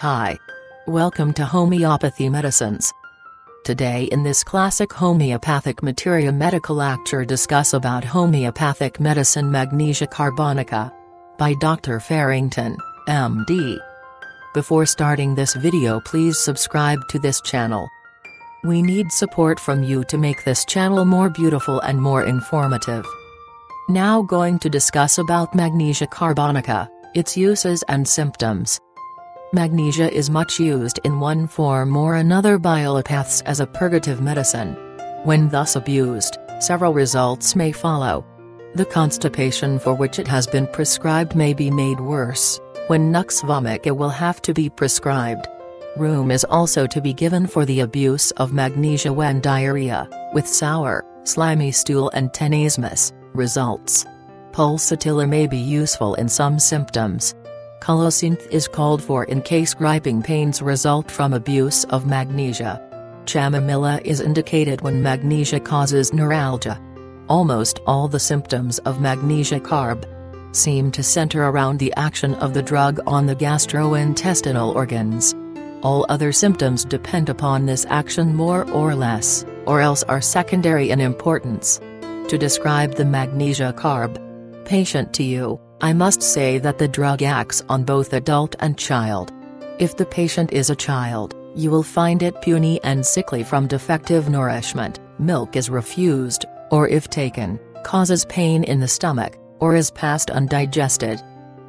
Hi. Welcome to Homeopathy Medicines. Today in this classic Homeopathic Materia Medica lecture discuss about homeopathic medicine Magnesia carbonica by Dr. Farrington, MD. Before starting this video, please subscribe to this channel. We need support from you to make this channel more beautiful and more informative. Now going to discuss about Magnesia carbonica, its uses and symptoms. Magnesia is much used in one form or another by allopaths as a purgative medicine. When thus abused, several results may follow. The constipation for which it has been prescribed may be made worse. When nux vomica will have to be prescribed. Rheum is also to be given for the abuse of magnesia when diarrhea, with sour, slimy stool and tenesmus, results. Pulsatilla may be useful in some symptoms. Colocynth is called for in case griping pains result from abuse of magnesia. Chamomilla is indicated when magnesia causes neuralgia. Almost all the symptoms of magnesia carb seem to center around the action of the drug on the gastrointestinal organs. All other symptoms depend upon this action more or less, or else are secondary in importance. To describe the magnesia carb patient to you, I must say that the drug acts on both adult and child. If the patient is a child, you will find it puny and sickly from defective nourishment, milk is refused, or if taken, causes pain in the stomach, or is passed undigested.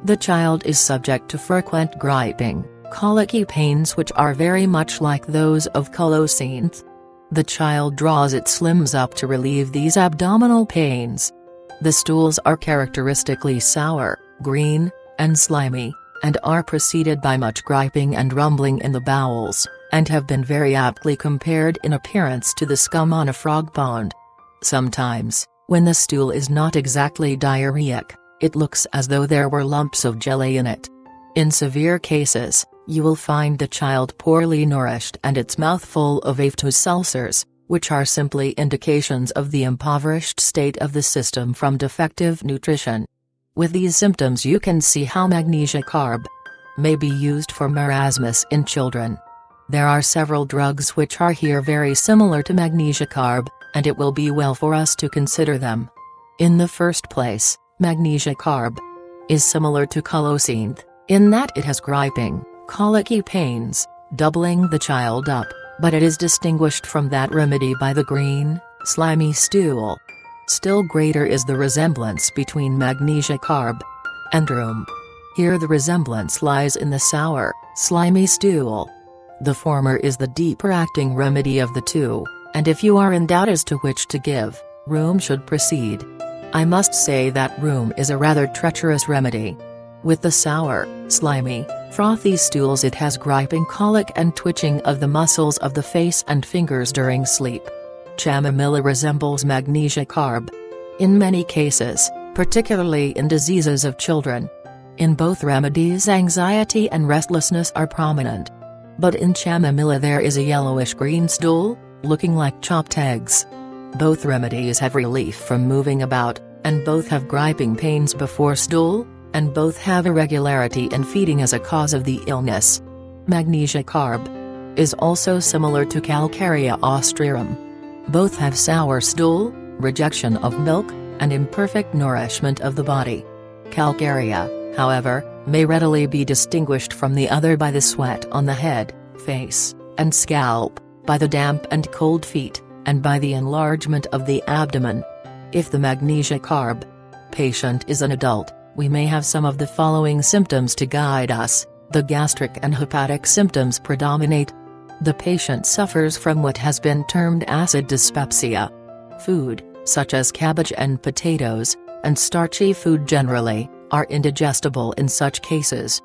The child is subject to frequent griping, colicky pains which are very much like those of colocynth. The child draws its limbs up to relieve these abdominal pains. The stools are characteristically sour, green, and slimy, and are preceded by much griping and rumbling in the bowels, and have been very aptly compared in appearance to the scum on a frog pond. Sometimes, when the stool is not exactly diarrheic, it looks as though there were lumps of jelly in it. In severe cases, you will find the child poorly nourished and its mouth full of aphthous ulcers, which are simply indications of the impoverished state of the system from defective nutrition. With these symptoms you can see how magnesia carb may be used for marasmus in children. There are several drugs which are here very similar to magnesia carb, and it will be well for us to consider them. In the first place, magnesia carb is similar to colocynth, in that it has griping, colicky pains, doubling the child up. But it is distinguished from that remedy by the green, slimy stool. Still greater is the resemblance between magnesia carb and rheum. Here the resemblance lies in the sour, slimy stool. The former is the deeper-acting remedy of the two, and if you are in doubt as to which to give, rheum should proceed. I must say that rheum is a rather treacherous remedy. With the sour, slimy, frothy stools it has griping colic and twitching of the muscles of the face and fingers during sleep. Chamomilla resembles magnesia carb in many cases, particularly in diseases of children. In both remedies anxiety and restlessness are prominent. But in chamomilla there is a yellowish-green stool, looking like chopped eggs. Both remedies have relief from moving about, and both have griping pains before stool, and both have irregularity in feeding as a cause of the illness. Magnesia carb is also similar to calcarea austrium. Both have sour stool, rejection of milk, and imperfect nourishment of the body. Calcarea, however, may readily be distinguished from the other by the sweat on the head, face, and scalp, by the damp and cold feet, and by the enlargement of the abdomen. If the magnesia carb patient is an adult, we may have some of the following symptoms to guide us. The gastric and hepatic symptoms predominate. The patient suffers from what has been termed acid dyspepsia. Food, such as cabbage and potatoes, and starchy food generally, are indigestible in such cases.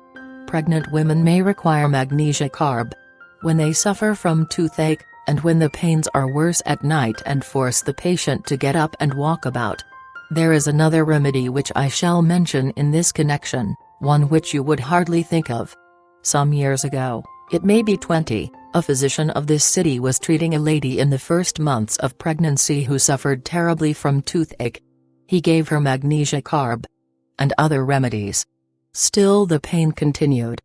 Pregnant women may require magnesia carb when they suffer from toothache, and when the pains are worse at night and force the patient to get up and walk about. There is another remedy which I shall mention in this connection, one which you would hardly think of. Some years ago, it may be 20, a physician of this city was treating a lady in the first months of pregnancy who suffered terribly from toothache. He gave her magnesia carb and other remedies. Still the pain continued.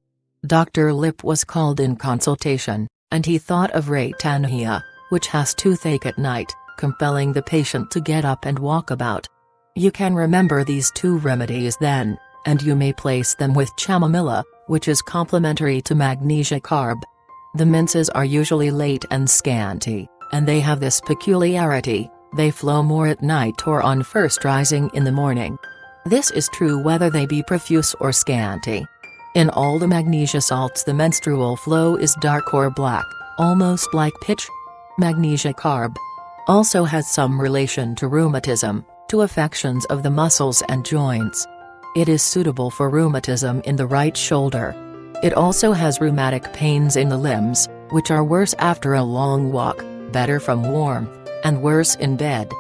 Dr. Lip was called in consultation, and he thought of Raytanhia, which has toothache at night, compelling the patient to get up and walk about. You can remember these two remedies then, and you may place them with chamomilla, which is complementary to magnesia carb. The minces are usually late and scanty, and they have this peculiarity: they flow more at night or on first rising in the morning. This is true whether they be profuse or scanty. In all the magnesia salts the menstrual flow is dark or black, almost like pitch. Magnesia carb also has some relation to rheumatism, to affections of the muscles and joints. It is suitable for rheumatism in the right shoulder. It also has rheumatic pains in the limbs, which are worse after a long walk, better from warmth, and worse in bed.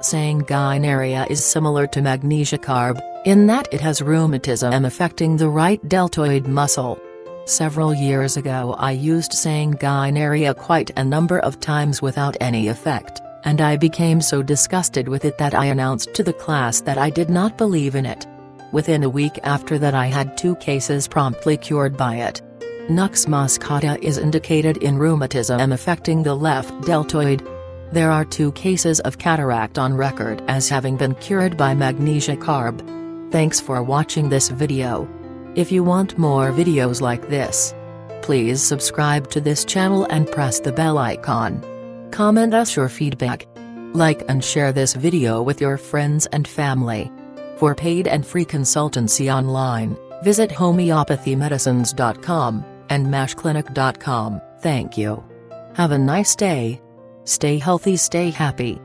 Sanguinaria is similar to magnesia carb, in that it has rheumatism affecting the right deltoid muscle. Several years ago I used sanguinaria quite a number of times without any effect, and I became so disgusted with it that I announced to the class that I did not believe in it. Within a week after that I had 2 cases promptly cured by it. Nux moscata is indicated in rheumatism affecting the left deltoid. There are 2 cases of cataract on record as having been cured by magnesia carb. Thanks for watching this video. If you want more videos like this, please subscribe to this channel and press the bell icon. Comment us your feedback. Like and share this video with your friends and family. For paid and free consultancy online, visit homeopathymedicines.com and mashclinic.com. Thank you. Have a nice day. Stay healthy, stay happy.